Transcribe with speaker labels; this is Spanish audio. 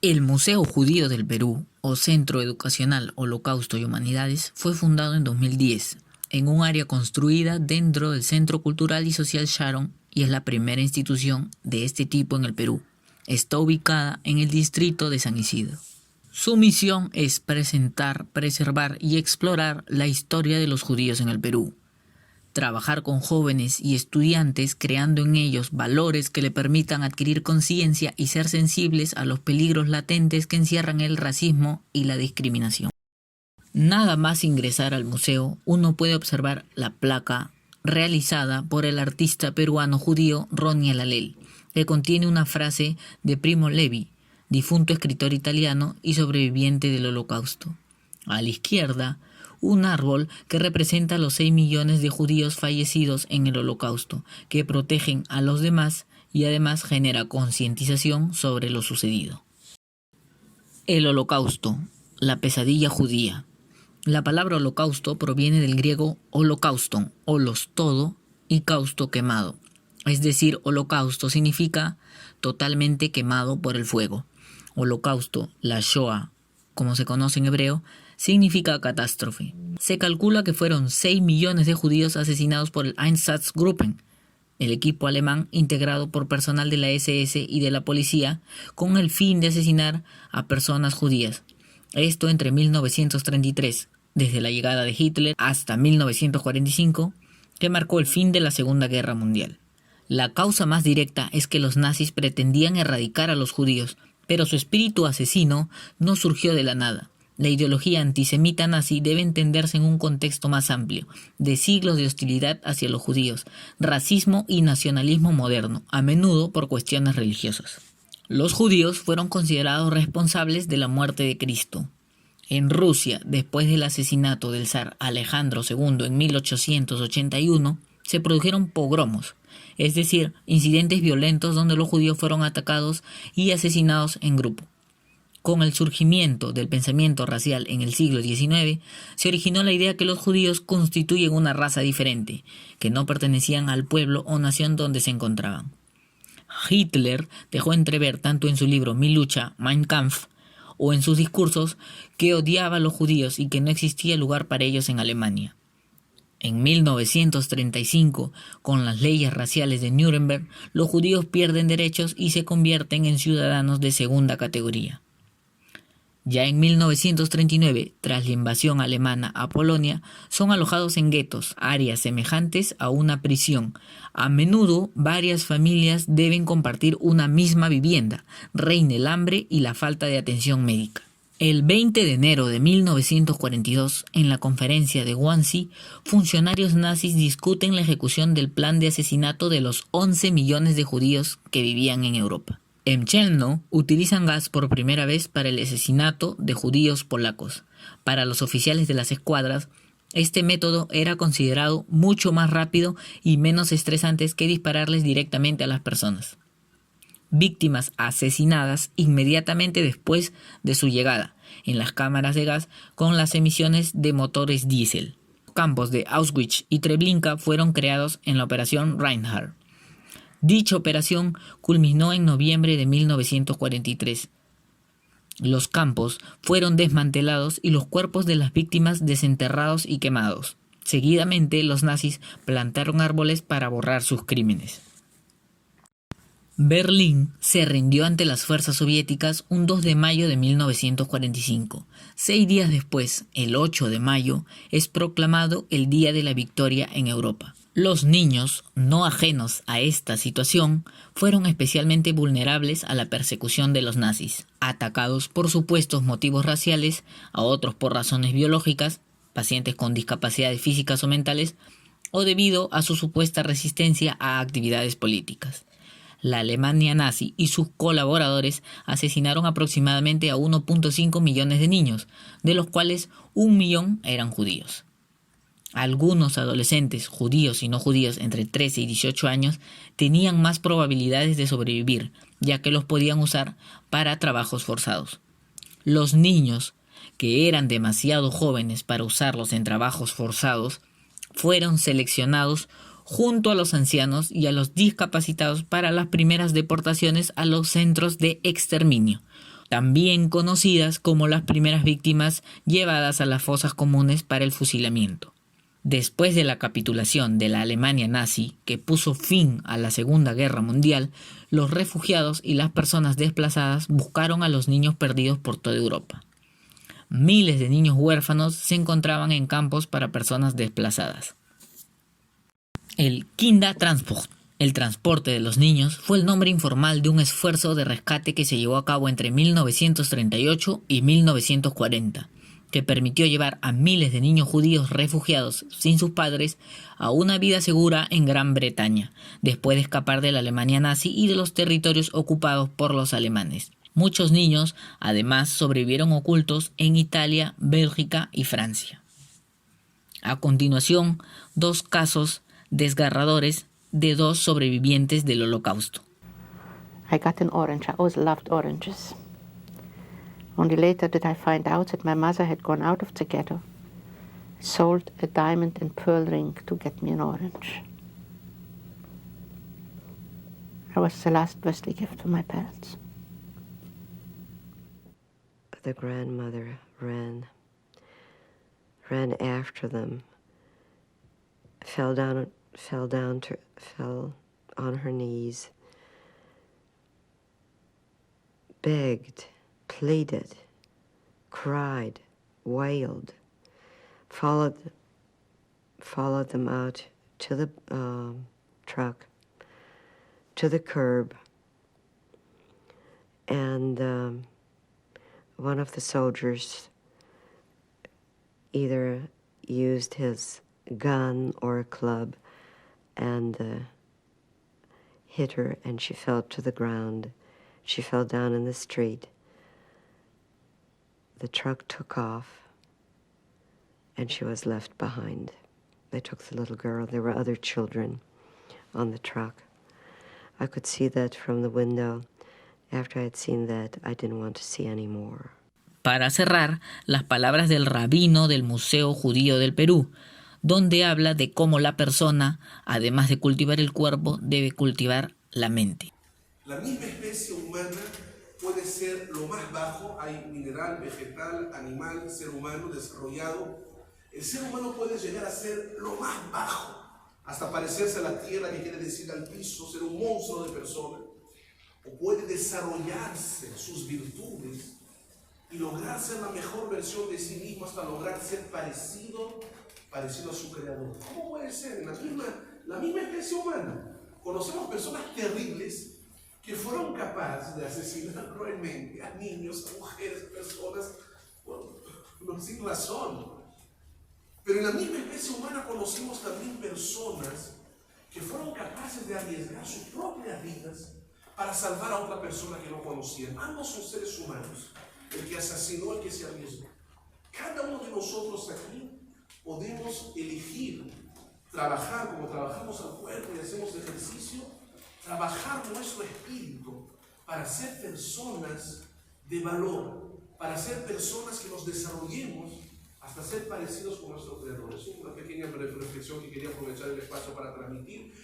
Speaker 1: El Museo Judío del Perú, o Centro Educacional Holocausto y Humanidades, fue fundado en 2010, en un área construida dentro del Centro Cultural y Social Sharon y es la primera institución de este tipo en el Perú. Está ubicada en el distrito de San Isidro. Su misión es presentar, preservar y explorar la historia de los judíos en el Perú. Trabajar con jóvenes y estudiantes creando en ellos valores que le permitan adquirir conciencia y ser sensibles a los peligros latentes que encierran el racismo y la discriminación. Nada más ingresar al museo, uno puede observar la placa realizada por el artista peruano judío Ronnie Alalel, que contiene una frase de Primo Levi, difunto escritor italiano y sobreviviente del Holocausto. A la izquierda, un árbol que representa a los 6 millones de judíos fallecidos en el Holocausto, que protegen a los demás y además genera concientización sobre lo sucedido. El Holocausto, la pesadilla judía. La palabra holocausto proviene del griego holocauston, holos todo y causto quemado. Es decir, holocausto significa totalmente quemado por el fuego. Holocausto, la Shoah, como se conoce en hebreo, significa catástrofe. Se calcula que fueron 6 millones de judíos asesinados por el Einsatzgruppen, el equipo alemán integrado por personal de la SS y de la policía, con el fin de asesinar a personas judías. Esto entre 1933, desde la llegada de Hitler, hasta 1945, que marcó el fin de la Segunda Guerra Mundial. La causa más directa es que los nazis pretendían erradicar a los judíos, pero su espíritu asesino no surgió de la nada. La ideología antisemita nazi debe entenderse en un contexto más amplio, de siglos de hostilidad hacia los judíos, racismo y nacionalismo moderno, a menudo por cuestiones religiosas. Los judíos fueron considerados responsables de la muerte de Cristo. En Rusia, después del asesinato del zar Alejandro II en 1881, se produjeron pogromos, es decir, incidentes violentos donde los judíos fueron atacados y asesinados en grupo. Con el surgimiento del pensamiento racial en el siglo XIX, se originó la idea que los judíos constituyen una raza diferente, que no pertenecían al pueblo o nación donde se encontraban. Hitler dejó entrever tanto en su libro Mi lucha, Mein Kampf, o en sus discursos, que odiaba a los judíos y que no existía lugar para ellos en Alemania. En 1935, con las leyes raciales de Nuremberg, los judíos pierden derechos y se convierten en ciudadanos de segunda categoría. Ya en 1939, tras la invasión alemana a Polonia, son alojados en guetos, áreas semejantes a una prisión. A menudo, varias familias deben compartir una misma vivienda, reina el hambre y la falta de atención médica. El 20 de enero de 1942, en la conferencia de Wannsee, funcionarios nazis discuten la ejecución del plan de asesinato de los 11 millones de judíos que vivían en Europa. En Chelmno utilizan gas por primera vez para el asesinato de judíos polacos. Para los oficiales de las escuadras, este método era considerado mucho más rápido y menos estresante que dispararles directamente a las personas. Víctimas asesinadas inmediatamente después de su llegada en las cámaras de gas con las emisiones de motores diésel. Los campos de Auschwitz y Treblinka fueron creados en la operación Reinhard. Dicha operación culminó en noviembre de 1943. Los campos fueron desmantelados y los cuerpos de las víctimas desenterrados y quemados. Seguidamente, los nazis plantaron árboles para borrar sus crímenes. Berlín se rindió ante las fuerzas soviéticas un 2 de mayo de 1945. 6 días después, el 8 de mayo, es proclamado el Día de la Victoria en Europa. Los niños, no ajenos a esta situación, fueron especialmente vulnerables a la persecución de los nazis, atacados por supuestos motivos raciales, a otros por razones biológicas, pacientes con discapacidades físicas o mentales, o debido a su supuesta resistencia a actividades políticas. La Alemania nazi y sus colaboradores asesinaron aproximadamente a 1.5 millones de niños, de los cuales 1 millón eran judíos. Algunos adolescentes, judíos y no judíos entre 13 y 18 años, tenían más probabilidades de sobrevivir, ya que los podían usar para trabajos forzados. Los niños, que eran demasiado jóvenes para usarlos en trabajos forzados, fueron seleccionados junto a los ancianos y a los discapacitados para las primeras deportaciones a los centros de exterminio. también conocidas como las primeras víctimas llevadas a las fosas comunes para el fusilamiento. Después de la capitulación de la Alemania nazi, que puso fin a la Segunda Guerra Mundial, los refugiados y las personas desplazadas buscaron a los niños perdidos por toda Europa. Miles de niños huérfanos se encontraban en campos para personas desplazadas. El Kindertransport, el transporte de los niños, fue el nombre informal de un esfuerzo de rescate que se llevó a cabo entre 1938 y 1940, que permitió llevar a miles de niños judíos refugiados sin sus padres a una vida segura en Gran Bretaña, después de escapar de la Alemania nazi y de los territorios ocupados por los alemanes. Muchos niños, además, sobrevivieron ocultos en Italia, Bélgica y Francia. A continuación, dos casos desgarradores de dos sobrevivientes del Holocausto.
Speaker 2: I got an orange. I always loved oranges. Only later did I find out that my mother had gone out of the ghetto, sold a diamond and pearl ring to get me an orange. I was the last birthday gift from my parents.
Speaker 3: The grandmother ran after them, fell on her knees, begged, pleaded, cried, wailed, followed them out to the truck, to the curb, and one of the soldiers either used his gun or a club and hit her, and she fell to the ground. She fell down in the street. The truck took off, and she was left behind. They took the little girl. There were other children on the truck. I could see that from the window. After I had seen that, I didn't want to see any more.
Speaker 1: Para cerrar, las palabras del rabino del Museo Judío del Perú, donde habla de cómo la persona, además de cultivar el cuerpo, debe cultivar la mente.
Speaker 4: La misma especie humana puede ser lo más bajo, hay mineral, vegetal, animal, ser humano desarrollado. El ser humano puede llegar a ser lo más bajo, hasta parecerse a la tierra, que quiere decir al piso, ser un monstruo de persona. O puede desarrollarse sus virtudes y lograr ser la mejor versión de sí mismo hasta lograr ser parecido a su creador. ¿Cómo puede ser? En la misma especie humana conocemos personas terribles que fueron capaces de asesinar cruelmente a niños, a mujeres, a personas, bueno, sin razón. Pero en la misma especie humana conocemos también personas que fueron capaces de arriesgar sus propias vidas para salvar a otra persona que no conocían. Ambos son seres humanos, el que asesinó, el que se arriesgó. Cada uno de nosotros aquí podemos elegir trabajar como trabajamos al cuerpo y hacemos ejercicio, trabajar nuestro espíritu para ser personas de valor, para ser personas que nos desarrollemos hasta ser parecidos con nuestro Creador. Es una pequeña reflexión que quería aprovechar el espacio para transmitir.